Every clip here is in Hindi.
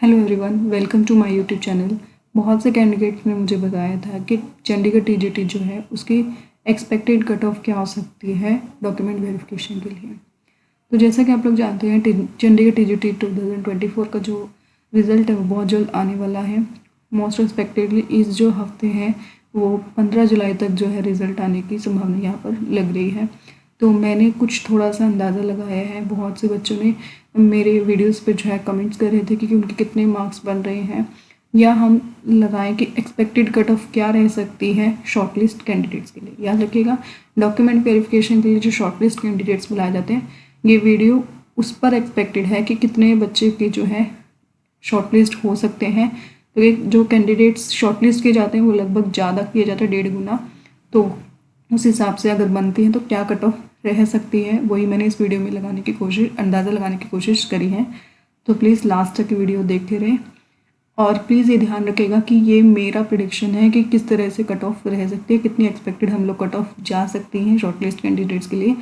Hello everyone, welcome to my YouTube channel. बहुत से कैंडिडेट्स ने मुझे बताया था कि चंडीगढ़ टीजीटी जो है उसकी एक्सपेक्टेड कट ऑफ क्या हो सकती है डॉक्यूमेंट वेरिफिकेशन के लिए। तो जैसा कि आप लोग जानते हैं चंडीगढ़ टीजीटी 2024 का जो रिज़ल्ट है वो बहुत जल्द आने वाला है। मोस्ट एक्सपेक्टेडली इस जो हफ्ते हैं वो 15 जुलाई तक जो है रिज़ल्ट आने की संभावना यहाँ पर लग रही है। तो मैंने कुछ थोड़ा सा अंदाज़ा लगाया है। बहुत से बच्चों ने मेरे वीडियोस पे जो है कमेंट्स कर रहे थे कि उनके कितने मार्क्स बन रहे हैं, या हम लगाएं कि एक्सपेक्टेड कट ऑफ क्या रह सकती है शॉर्टलिस्ट कैंडिडेट्स के लिए। याद रखिएगा, डॉक्यूमेंट वेरिफिकेशन के लिए जो शॉर्टलिस्ट कैंडिडेट्स बुलाए जाते हैं, ये वीडियो उस पर एक्सपेक्टेड है कि कितने बच्चे के जो है शॉर्टलिस्ट हो सकते हैं। तो ये जो कैंडिडेट्स शॉर्टलिस्ट किए जाते हैं वो लगभग ज़्यादा किए जाते हैं, 1.5 गुना। तो उस हिसाब से अगर बनती हैं तो क्या कट ऑफ रह सकती है, वही मैंने इस वीडियो में लगाने की कोशिश, अंदाज़ा लगाने की कोशिश करी है। तो प्लीज़ लास्ट तक वीडियो देखते रहें और प्लीज़ ये ध्यान रखिएगा कि ये मेरा प्रेडिक्शन है कि किस तरह से कट ऑफ रह सकती है, कितनी एक्सपेक्टेड हम लोग कट ऑफ जा सकती हैं शॉर्टलिस्ट कैंडिडेट्स के लिए।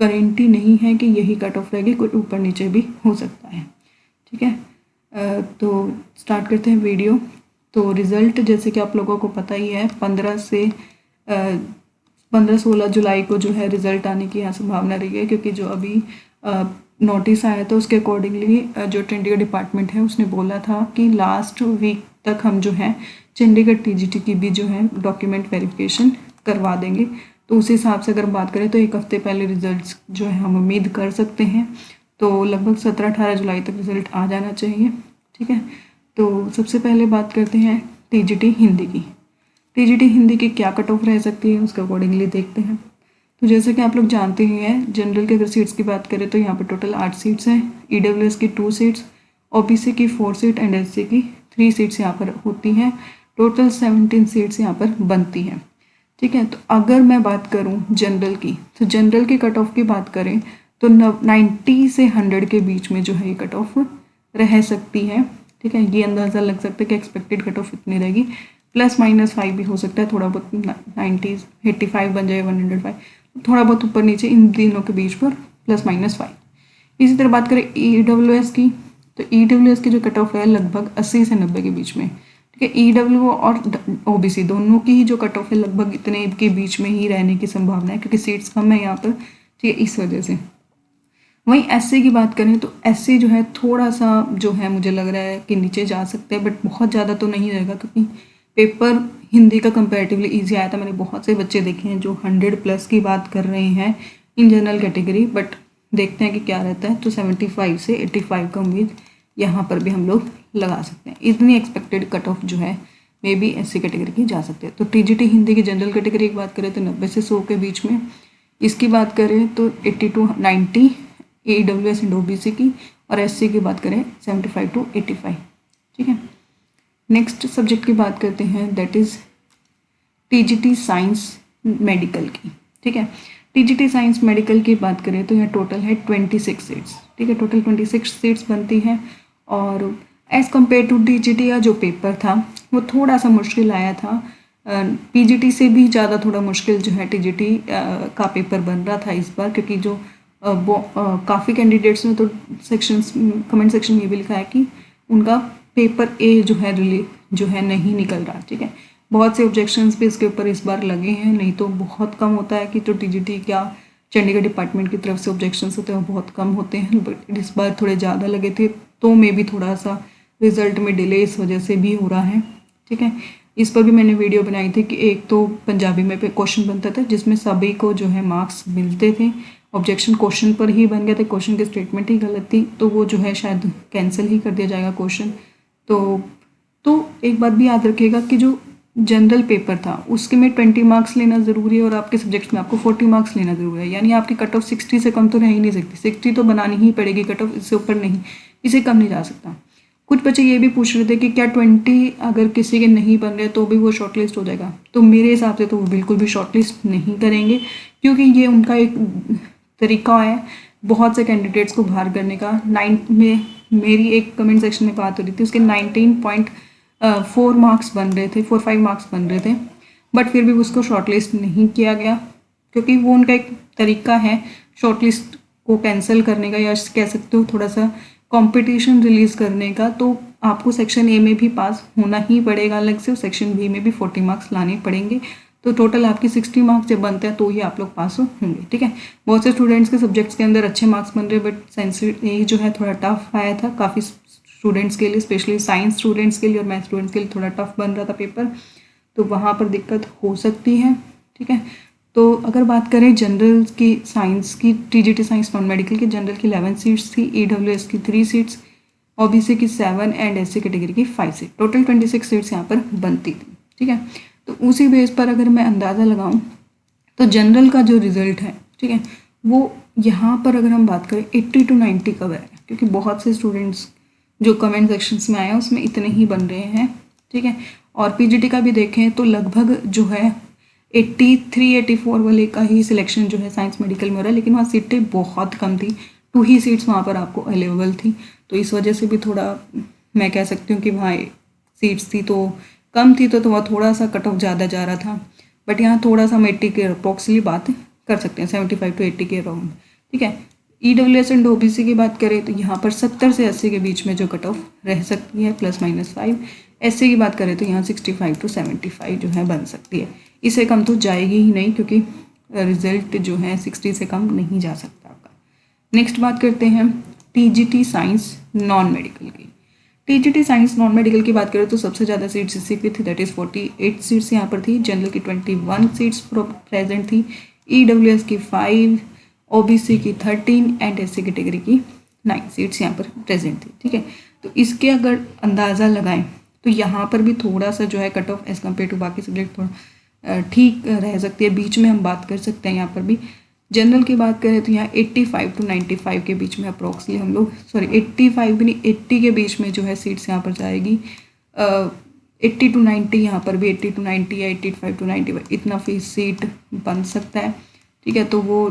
गारंटी नहीं है कि यही कट ऑफ रहेगी, कोई ऊपर नीचे भी हो सकता है। ठीक है, तो स्टार्ट करते हैं वीडियो। तो रिज़ल्ट जैसे कि आप लोगों को पता ही है, 15-16 जुलाई को जो है रिज़ल्ट आने की यहाँ संभावना रही है, क्योंकि जो अभी नोटिस आया था उसके अकॉर्डिंगली जो चंडीगढ़ डिपार्टमेंट है उसने बोला था कि लास्ट वीक तक हम जो है चंडीगढ़ टीजीटी की भी जो है डॉक्यूमेंट वेरिफिकेशन करवा देंगे। तो उस हिसाब से अगर बात करें तो एक हफ्ते पहले रिजल्ट्स जो है हम उम्मीद कर सकते हैं। तो लगभग 17-18 जुलाई तक रिज़ल्ट आ जाना चाहिए। ठीक है, तो सबसे पहले बात करते हैं टीजीटी हिंदी की। टीजीटी हिंदी की क्या कट ऑफ रह सकती है उसके अकॉर्डिंगली देखते हैं। तो जैसे कि आप लोग जानते ही हैं, जनरल के अगर सीट्स की बात करें तो यहाँ पर टोटल 8 सीट्स हैं, ईडब्ल्यूएस की 2 सीट्स, ओबीसी की 4 सीट एंड एससी की 3 सीट्स यहाँ पर होती हैं। टोटल 17 सीट्स यहाँ पर बनती हैं। ठीक है, तो अगर मैं बात करूँ जनरल की, तो जनरल की कट ऑफ की बात करें तो 90 से 100 के बीच में जो है ये कट ऑफ रह सकती है। ठीक है, ये अंदाज़ा लग सकता है कि एक्सपेक्टेड कट ऑफ इतनी रहेगी। +-5 भी हो सकता है, थोड़ा बहुत 90 85 बन जाए 105, थोड़ा बहुत ऊपर नीचे इन दिनों के बीच पर +-5। इसी तरह बात करें ईडब्ल्यूएस की, तो ईडब्ल्यूएस की जो कट ऑफ है लगभग 80 से 90 के बीच में। ठीक है, ईडब्ल्यू और ओबीसी दोनों की ही जो कट ऑफ है लगभग इतने के बीच में ही रहने की संभावना है, क्योंकि सीट्स कम है यहाँ पर। ठीक है, इस वजह से। वहीं एससी की बात करें तो एससी जो है थोड़ा सा जो है मुझे लग रहा है कि नीचे जा सकते हैं, बट बहुत ज़्यादा तो नहीं रहेगा, क्योंकि पेपर हिंदी का कंपैरेटिवली ईजी आया था। मैंने बहुत से बच्चे देखे हैं जो 100+ की बात कर रहे हैं इन जनरल कैटेगरी, बट देखते हैं कि क्या रहता है। तो 75 से 85 का उम्मीद यहाँ पर भी हम लोग लगा सकते हैं। इतनी एक्सपेक्टेड कट ऑफ जो है मे बी एससी कैटेगरी की जा सकती है। तो टीजीटी हिंदी की जनरल कैटेगरी की बात करें तो 90 से 100 के बीच में। इसकी बात करें तो 80 to 90 ईडब्ल्यूएस एंड ओबीसी की, और एससी की बात करें 75 to 85। ठीक है, नेक्स्ट सब्जेक्ट की बात करते हैं, that is TGT science medical की। ठीक है, टीजीटी साइंस मेडिकल की बात करें तो यहाँ टोटल है 26 सीट्स। ठीक है, टोटल 26 सीट्स बनती हैं। और एज़ कम्पेयर टू टीजीटी का जो पेपर था वो थोड़ा सा मुश्किल आया था। पीजीटी से भी ज़्यादा थोड़ा मुश्किल जो है टीजीटी का पेपर बन रहा था इस बार, क्योंकि जो काफ़ी कैंडिडेट्स ने तो कमेंट सेक्शन में ये भी लिखा है कि उनका पेपर ए जो है नहीं निकल रहा। ठीक है, बहुत से ऑब्जेक्शंस भी इसके ऊपर इस बार लगे हैं। नहीं तो बहुत कम होता है कि जो टीजीटी क्या चंडीगढ़ डिपार्टमेंट की तरफ से ऑब्जेक्शंस होते हैं वो बहुत कम होते हैं, बट इस बार थोड़े ज़्यादा लगे थे। तो मे भी थोड़ा सा रिजल्ट में डिले इस वजह से भी हो रहा है। ठीक है, इस पर भी मैंने वीडियो बनाई थी कि एक तो पंजाबी में क्वेश्चन बनता था जिसमें सभी को जो है मार्क्स मिलते थे। ऑब्जेक्शन क्वेश्चन पर ही बन गया था, क्वेश्चन की स्टेटमेंट ही गलत थी, तो वो जो है शायद कैंसिल ही कर दिया जाएगा क्वेश्चन। तो एक बात भी याद रखिएगा कि जो जनरल पेपर था उसके में 20 मार्क्स लेना ज़रूरी है, और आपके सब्जेक्ट्स में आपको 40 मार्क्स लेना ज़रूरी है। यानी आपकी कट ऑफ 60 से कम तो रह ही नहीं सकती, 60 तो बनानी ही पड़ेगी कट ऑफ, इससे ऊपर नहीं, इसे कम नहीं जा सकता। कुछ बच्चे ये भी पूछ रहे थे कि क्या 20 अगर किसी के नहीं बन रहे तो भी वो शॉर्टलिस्ट हो जाएगा। तो मेरे हिसाब से तो वो बिल्कुल भी शॉर्टलिस्ट नहीं करेंगे, क्योंकि ये उनका एक तरीका है बहुत से कैंडिडेट्स को बाहर करने का। 9 में मेरी एक कमेंट सेक्शन में बात हो रही थी, उसके 19.4 मार्क्स बन रहे थे, 4-5 मार्क्स बन रहे थे, बट फिर भी उसको शॉर्टलिस्ट नहीं किया गया, क्योंकि वो उनका एक तरीका है शॉर्टलिस्ट को कैंसिल करने का, या कह सकते हो थोड़ा सा कंपटीशन रिलीज़ करने का। तो आपको सेक्शन ए में भी पास होना ही पड़ेगा अलग से, और सेक्शन बी में भी 40 मार्क्स लाने पड़ेंगे। तो टोटल आपकी 60 मार्क्स जब बनते हैं तो ही आप लोग पास होंगे, ठीक है। बहुत से स्टूडेंट्स के सब्जेक्ट्स के अंदर अच्छे मार्क्स बन रहे हैं, बट साइंस ये जो है थोड़ा टफ आया था काफ़ी स्टूडेंट्स के लिए, स्पेशली साइंस स्टूडेंट्स के लिए और मैथ स्टूडेंट्स के लिए थोड़ा टफ बन रहा था पेपर, तो वहाँ पर दिक्कत हो सकती है, ठीक है। तो अगर बात करें जनरल की, साइंस की, टीजीटी साइंस नॉन मेडिकल की, जनरल की 11 सीट्स थी, ईडब्ल्यूएस की 3 सीट्स, ओबीसी की 7 एंड एससी कैटेगरी की 5 सीट, टोटल 26 सीट्स यहाँ पर बनती थी, ठीक है। तो उसी बेस पर अगर मैं अंदाज़ा लगाऊं तो जनरल का जो रिज़ल्ट है, ठीक है, वो यहाँ पर अगर हम बात करें 80 to 90 कवर है, क्योंकि बहुत से स्टूडेंट्स जो कमेंट सेक्शंस में आए हैं उसमें इतने ही बन रहे हैं, ठीक है। और पीजीटी का भी देखें तो लगभग जो है 83-84 वाले का ही सिलेक्शन जो है साइंस मेडिकल में हो रहा है, लेकिन वहाँ सीटें बहुत कम थी, 2 ही सीट्स वहाँ पर आपको अवेलेबल थी, तो इस वजह से भी थोड़ा मैं कह सकती हूँ कि वहाँ सीट्स थी तो कम थी, तो वहाँ थोड़ा सा कट ऑफ ज़्यादा जा रहा था। बट यहाँ थोड़ा सा हम 80 के अप्रॉक्सली बात कर सकते हैं, 75 to 80 के अराउंड, ठीक है। ईडब्ल्यूएस एंड ओबीसी की बात करें तो यहाँ पर 70 से 80 के बीच में जो कट ऑफ रह सकती है, +-5। एससी की बात करें तो यहाँ 65 to 75 जो है बन सकती है, इससे कम तो जाएगी ही नहीं, क्योंकि रिजल्ट जो है 60 से कम नहीं जा सकता आपका। नेक्स्ट बात करते हैं टीजीटी साइंस नॉन मेडिकल की। टीजीटी साइंस नॉन मेडिकल की बात करें तो सबसे ज़्यादा सीट्स इसी की थी, दैट इज़ 48 सीट्स यहाँ पर थी, जनरल की 21 सीट्स प्रेजेंट थी, ईडब्ल्यूएस की 5, ओबीसी की 13 एंड एससी कैटेगरी की 9 सीट्स यहाँ पर प्रेजेंट थी, ठीक है। तो इसके अगर अंदाज़ा लगाएं तो यहाँ पर भी थोड़ा सा जो है cut off as compare to बाकी सब्जेक्ट थोड़ा ठीक रह सकती है, बीच में हम बात कर सकते हैं। यहाँ पर भी जनरल की बात करें तो यहाँ 85 to 95 के बीच में अप्रॉक्सली हम लोग, 85 भी नहीं, 80 के बीच में जो है सीट्स यहाँ पर जाएगी। 80 to 90 यहाँ पर भी 80 to 90 या 85 to 95 इतना फीस सीट बन सकता है, ठीक है। तो वो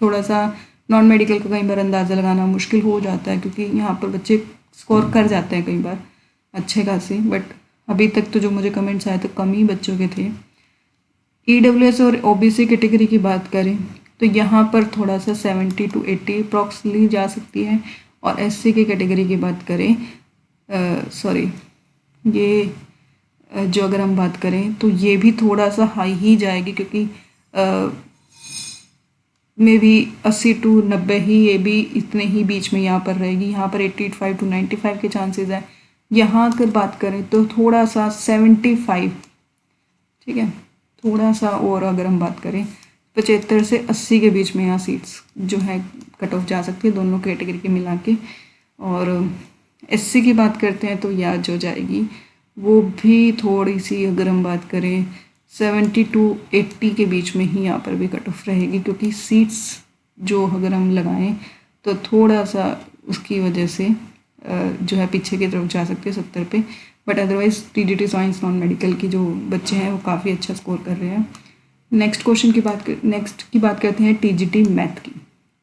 थोड़ा सा नॉन मेडिकल का कई बार अंदाज़ा लगाना मुश्किल हो जाता है, क्योंकि यहाँ पर बच्चे स्कोर कर जाते हैं कई बार अच्छे खासे, बट अभी तक तो जो मुझे कमेंट्स आए तो कम ही बच्चों के थे। ईडब्ल्यूएस और ओबीसी कैटेगरी की बात करें तो यहाँ पर थोड़ा सा 70 to 80 अप्रॉक्सली जा सकती है, और एससी की कैटेगरी की बात करें जो अगर हम बात करें तो ये भी थोड़ा सा हाई ही जाएगी, क्योंकि मे भी 80 to 90 ही, ये भी इतने ही बीच में यहाँ पर रहेगी। यहाँ पर 85 to 95 के चांसेस है। यहाँ अगर बात करें तो थोड़ा सा 75, ठीक है, थोड़ा सा, और अगर हम बात करें 75 से 80 के बीच में यहाँ सीट्स जो है कट ऑफ जा सकती है दोनों कैटेगरी के मिला के। और एससी की बात करते हैं तो यहाँ जो जाएगी वो भी थोड़ी सी, अगर हम बात करें 70 to 80 के बीच में ही यहाँ पर भी कट ऑफ रहेगी, क्योंकि सीट्स जो अगर हम लगाएं तो थोड़ा सा उसकी वजह से जो है पीछे की तरफ जा सकती है 70 पे। But otherwise TGT science non medical की जो बच्चे हैं वो काफ़ी अच्छा स्कोर कर रहे हैं। नेक्स्ट की बात करते हैं टीजीटी मैथ की,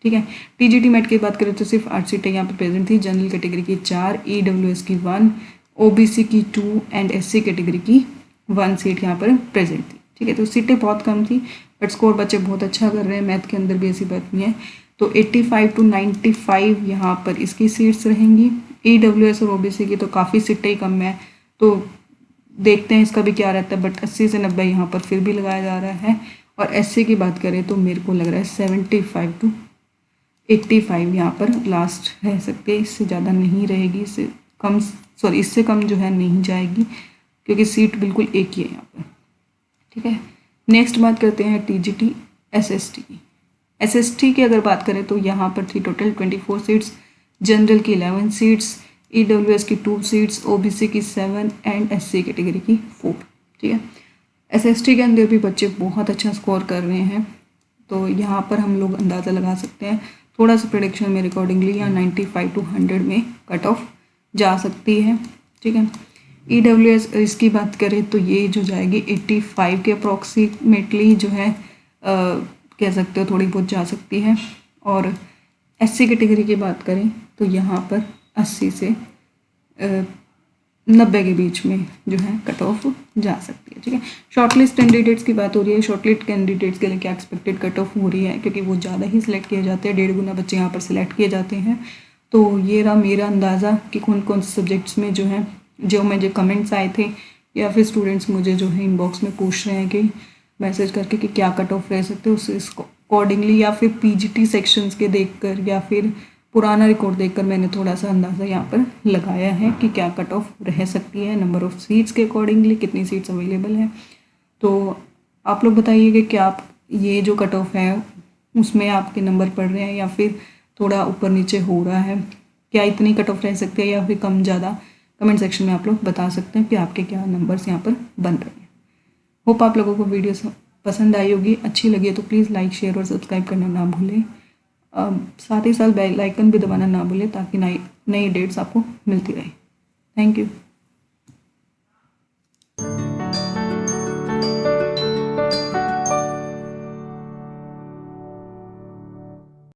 ठीक है। टीजीटी मैथ की बात करें तो सिर्फ 8 सीटें यहाँ पर प्रेजेंट थी, जनरल कैटेगरी की 4, ईडब्ल्यूएस की 1, ओबीसी की 2 एंड एससी कैटेगरी की 1 सीट यहाँ पर प्रेजेंट थी, ठीक है। तो सीटें बहुत कम थी, बट स्कोर बच्चे बहुत अच्छा कर रहे हैं, मैथ के अंदर भी ऐसी बात नहीं है। तो 85 to 95 यहाँ पर इसकी सीट्स रहेंगी। ईडब्ल्यूएस और ओबीसी की तो काफ़ी सीटें ही कम है, तो देखते हैं इसका भी क्या रहता है, बट 80 से 90 यहाँ पर फिर भी लगाया जा रहा है। और एससी की बात करें तो मेरे को लग रहा है 75 to 85 यहाँ पर लास्ट रह सकते हैं, इससे ज़्यादा नहीं रहेगी, इससे कम जो है नहीं जाएगी, क्योंकि सीट बिल्कुल एक ही है यहाँ पर, ठीक है। नेक्स्ट बात करते हैं टीजीटी एसएसटी की। एसएसटी की अगर बात करें तो यहाँ पर थी टोटल 24 सीट्स, जनरल की 11 सीट्स, ईडब्ल्यूएस की 2 सीट्स, ओबीसी की 7 एंड एससी कैटेगरी की 4, ठीक है। एसएसटी के अंदर भी बच्चे बहुत अच्छा स्कोर कर रहे हैं, तो यहाँ पर हम लोग अंदाज़ा लगा सकते हैं, थोड़ा सा प्रेडिक्शन मेरे अकॉर्डिंगली यहाँ 95 to 100 में कट ऑफ जा सकती है, ठीक है। ईडब्ल्यूएस इसकी बात करें तो ये जो जाएगी 85 के अप्रॉक्सीमेटली जो है कह सकते हो थोड़ी बहुत जा सकती है। और एससी कैटेगरी की बात करें तो यहाँ पर 80 से 90 के बीच में जो है कट ऑफ जा सकती है, ठीक है। शॉर्टलिस्ट कैंडिडेट्स की बात हो रही है, शॉर्टलिस्ट कैंडिडेट्स के लिए क्या एक्सपेक्टेड कट ऑफ हो रही है, क्योंकि वो ज़्यादा ही सिलेक्ट किए जाते हैं, 1.5 गुना बच्चे यहाँ पर सिलेक्ट किए जाते हैं। तो ये रहा मेरा अंदाज़ा कि कौन कौन से सब्जेक्ट्स में जो है जो मुझे कमेंट्स आए थे या फिर स्टूडेंट्स मुझे जो है इनबॉक्स में पूछ रहे हैं कि मैसेज करके कि क्या कट ऑफ रह सकते हैं उससे इसको अकॉर्डिंगली या फिर पीजीटी सेक्शंस के देखकर या फिर पुराना रिकॉर्ड देखकर मैंने थोड़ा सा अंदाज़ा यहाँ पर लगाया है कि क्या कट ऑफ रह सकती है, नंबर ऑफ़ सीट्स के अकॉर्डिंगली कितनी सीट्स अवेलेबल हैं। तो आप लोग बताइए कि क्या आप ये जो कट ऑफ है उसमें आपके नंबर पड़ रहे हैं या फिर थोड़ा ऊपर नीचे हो रहा है, क्या इतनी कट ऑफ रह सकती है या फिर कम ज़्यादा। कमेंट सेक्शन में आप लोग बता सकते हैं कि आपके क्या नंबर्स यहाँ पर बन रहे हैं। होप आप लोगों को वीडियो पसंद आई होगी, अच्छी लगी है तो प्लीज़ लाइक शेयर और सब्सक्राइब करना ना भूलें। साथ ही साथ बेल आइकन भी दबाना ना भूलें ताकि नई नई डेट्स आपको मिलती रहे। Thank you.